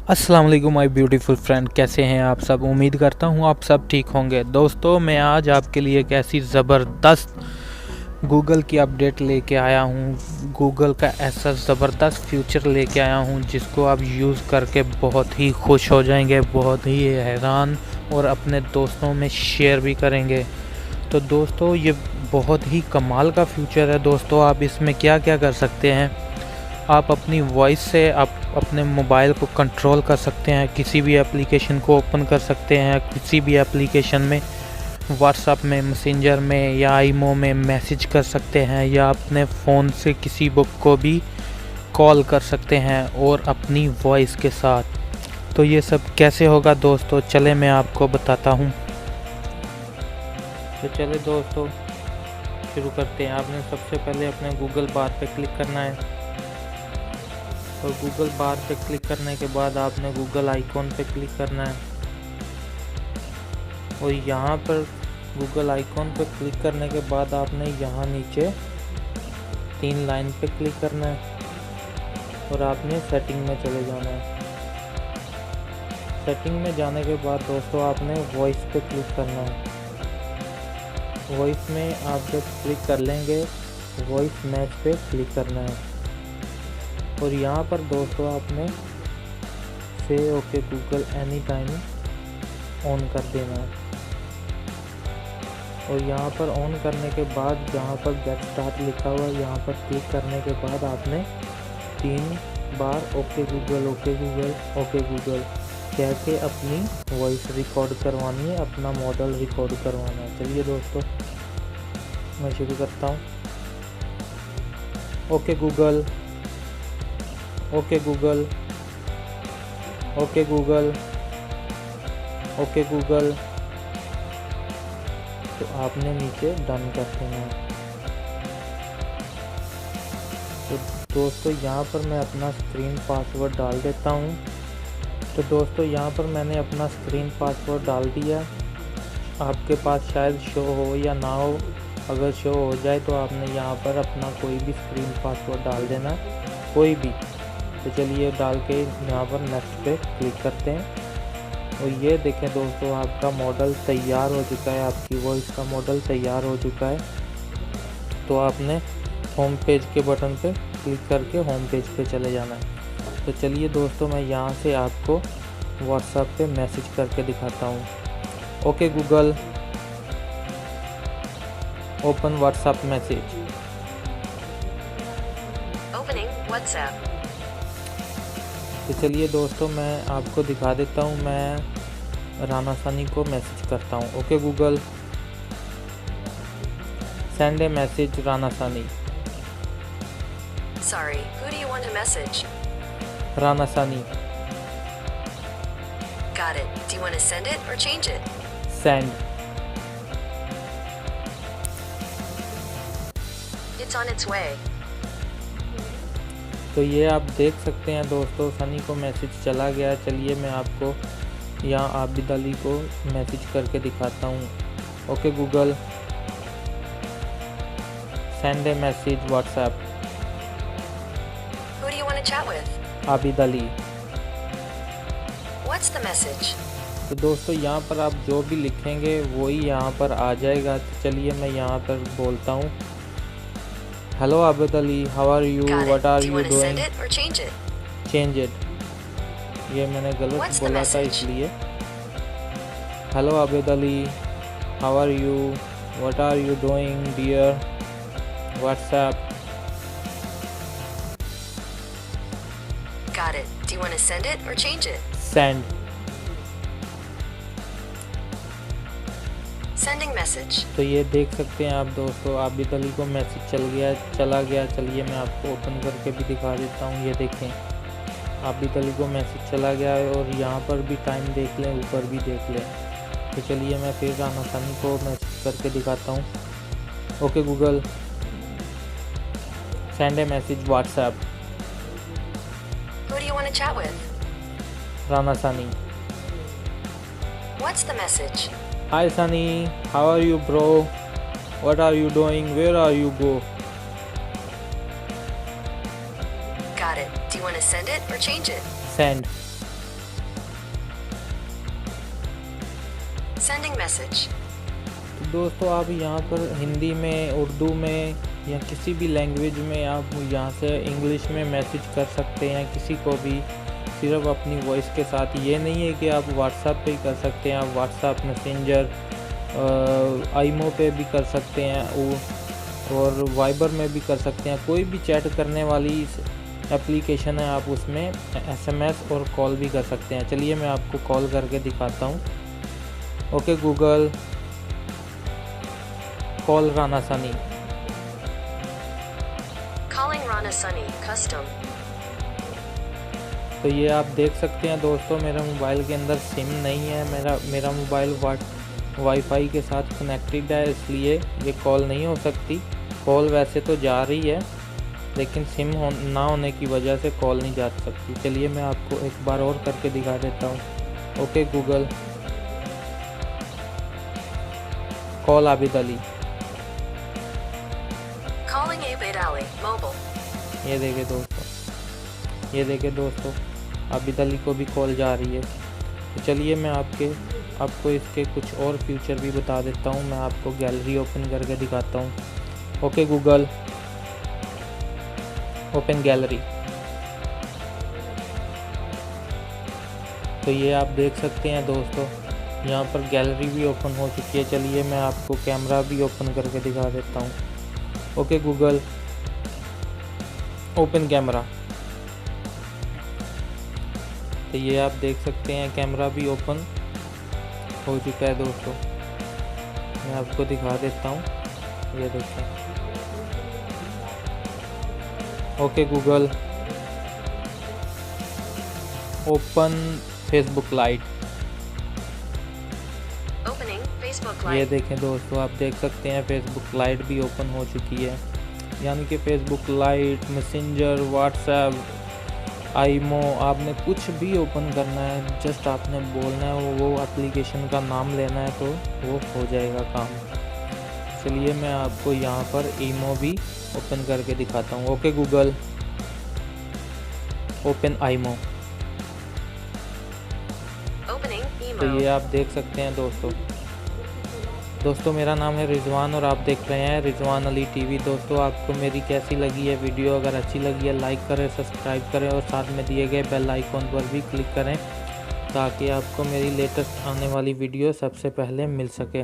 अस्सलाम वालेकुम my beautiful friend, कैसे हैं आप सब। उम्मीद करता हूँ आप सब ठीक होंगे। दोस्तों, मैं आज आपके लिए एक ऐसी ज़बरदस्त गूगल की अपडेट लेके आया हूँ। गूगल का ऐसा ज़बरदस्त फ्यूचर लेके आया हूँ जिसको आप यूज़ करके बहुत ही खुश हो जाएंगे, बहुत ही हैरान और अपने दोस्तों में शेयर भी करेंगे। तो दोस्तों, ये बहुत ही कमाल का फ्यूचर है। दोस्तों, आप इसमें क्या क्या कर सकते हैं। आप अपनी वॉइस से आप अपने मोबाइल को कंट्रोल कर सकते हैं, किसी भी एप्लीकेशन को ओपन कर सकते हैं, किसी भी एप्लीकेशन में व्हाट्सएप में, मैसेंजर में या ईमो में मैसेज कर सकते हैं, या अपने फ़ोन से किसी बुक को भी कॉल कर सकते हैं और अपनी वॉइस के साथ। तो ये सब कैसे होगा दोस्तों, चले मैं आपको बताता हूँ। तो चले दोस्तों, शुरू करते हैं। आपने सबसे पहले अपने गूगल बार पे क्लिक करना है और गूगल बार पे क्लिक करने के बाद आपने गूगल आइकॉन पे क्लिक करना है और यहाँ पर गूगल आइकॉन पे क्लिक करने के बाद आपने यहाँ नीचे 3 लाइन पे क्लिक करना है और आपने सेटिंग में चले जाना है। सेटिंग में जाने के बाद दोस्तों आपने वॉइस पे क्लिक करना है। वॉइस में आप जब क्लिक कर लेंगे, वॉइस मैच पे क्लिक करना है और यहाँ पर दोस्तों आपने से okay Google any time on कर देना है और यहाँ पर ऑन करने के बाद जहाँ पर गेट स्टार्ट लिखा हुआ है, यहाँ पर क्लिक करने के बाद आपने 3 बार ओके गूगल कह के अपनी वॉइस रिकॉर्ड करवानी है, अपना मॉडल रिकॉर्ड करवाना है। चलिए दोस्तों, मैं शुरू करता हूँ। Okay Google, okay Google, okay Google, okay Google. तो आपने नीचे डन कर देना है। तो दोस्तों यहाँ पर मैं अपना स्क्रीन पासवर्ड डाल देता हूँ। तो दोस्तों यहाँ पर मैंने अपना स्क्रीन पासवर्ड डाल दिया। आपके पास शायद शो हो या ना हो, अगर शो हो जाए तो आपने यहाँ पर अपना कोई भी स्क्रीन पासवर्ड डाल देना, कोई भी। तो चलिए डाल के यहाँ पर नेक्स्ट पे क्लिक करते हैं और ये देखें दोस्तों, आपका मॉडल तैयार हो चुका है, आपकी वॉइस का मॉडल तैयार हो चुका है। तो आपने होम पेज के बटन पे क्लिक करके होम पेज पे चले जाना है। तो चलिए दोस्तों, मैं यहाँ से आपको व्हाट्सएप पे मैसेज करके दिखाता हूँ। Okay Google, open WhatsApp message. Opening WhatsApp. तो चलिए दोस्तों, मैं आपको दिखा देता हूँ। मैं राना सानी को मैसेज करता हूँ। Okay Google, send a message Rana सानी। Sorry, who do you want to message? Rana सानी। Got it. Do you want to send it or change it? Send. It's on its way. तो ये आप देख सकते हैं दोस्तों, सनी को मैसेज चला गया। चलिए मैं आपको यहाँ आबिद अली को मैसेज करके दिखाता हूँ। Okay Google, send a message WhatsApp. Who do you want to chat with? Abid Ali. What's the message? तो दोस्तों यहाँ पर आप जो भी लिखेंगे वही यहाँ पर आ जाएगा। तो चलिए मैं यहाँ पर बोलता हूँ। Hello Abid Ali, how are you, Got it. What are Do you you want to send doing, it or change it? Change it. ये मैंने गलत What's the बोला था message? इसलिए। Hello Abid Ali, how are you, what are you doing dear, WhatsApp. Got it. Do you want to send it or change it? Send. Sending message. तो ये देख सकते हैं आप दोस्तों, आबिद अली को मैसेज चला गया। चलिए मैं आपको ओपन करके भी दिखा देता हूँ। ये देखें, आबिद अली को मैसेज चला गया है और यहाँ पर भी टाइम देख लें, ऊपर भी देख लें। तो चलिए मैं फिर राना सानी को मैसेज करके दिखाता हूँ। Okay Google, send a message WhatsApp. Who do you want to chat with? Rana Sani. What's the message? Hi Sunny, how are you bro, what are you doing, where are you go. Got it. Do you want to send it or change it? Send. Sending message. तो दोस्तों आप यहाँ पर हिंदी में, उर्दू में या किसी भी लैंग्वेज में आप यहाँ से इंग्लिश में मैसेज कर सकते हैं किसी को भी, सिर्फ अपनी वॉइस के साथ। ये नहीं है कि आप व्हाट्सएप पे ही कर सकते हैं, आप व्हाट्सएप, मैसेंजर, आईमो पे भी कर सकते हैं और वाइबर में भी कर सकते हैं। कोई भी चैट करने वाली एप्लीकेशन है, आप उसमें एसएमएस और कॉल भी कर सकते हैं। चलिए मैं आपको कॉल करके दिखाता हूँ। Okay Google, call Rana Sunny. Calling Rana Sunny, custom. तो ये आप देख सकते हैं दोस्तों, मेरे मोबाइल के अंदर सिम नहीं है, मेरा मोबाइल वाईफाई के साथ कनेक्टेड है, इसलिए ये कॉल नहीं हो सकती। कॉल वैसे तो जा रही है लेकिन सिम ना होने की वजह से कॉल नहीं जा सकती। चलिए मैं आपको एक बार और करके दिखा देता हूँ। Okay Google, call Abid Ali. Calling Abid Ali, mobile. ये देखे दोस्तों, आबिद अली को भी कॉल जा रही है। तो चलिए मैं आपको इसके कुछ और फीचर भी बता देता हूँ। मैं आपको गैलरी ओपन करके दिखाता हूँ। Okay Google, open gallery. तो ये आप देख सकते हैं दोस्तों, यहाँ पर गैलरी भी ओपन हो चुकी है। चलिए मैं आपको कैमरा भी ओपन करके दिखा देता हूँ। Okay Google, open camera. तो ये आप देख सकते हैं कैमरा भी ओपन हो चुका है दोस्तों। मैं आपको दिखा देता हूँ, ये देखें। Okay Google, open Facebook light. Opening Facebook ये Lite. देखें दोस्तों, आप देख सकते हैं फेसबुक लाइट भी ओपन हो चुकी है। यानी कि Facebook light, messenger, WhatsApp, IMO, आपने कुछ भी ओपन करना है, जस्ट आपने बोलना है, वो एप्लीकेशन का नाम लेना है तो वो हो जाएगा काम। चलिए मैं आपको यहाँ पर ईमो भी ओपन करके दिखाता हूँ। Okay Google, open IMO. Opening तो emo. ये आप देख सकते हैं दोस्तों मेरा नाम है रिजवान और आप देख रहे हैं रिजवान अली टीवी। दोस्तों आपको मेरी कैसी लगी है वीडियो? अगर अच्छी लगी है लाइक करें, सब्सक्राइब करें और साथ में दिए गए बेल आइकॉन पर भी क्लिक करें ताकि आपको मेरी लेटेस्ट आने वाली वीडियो सबसे पहले मिल सके।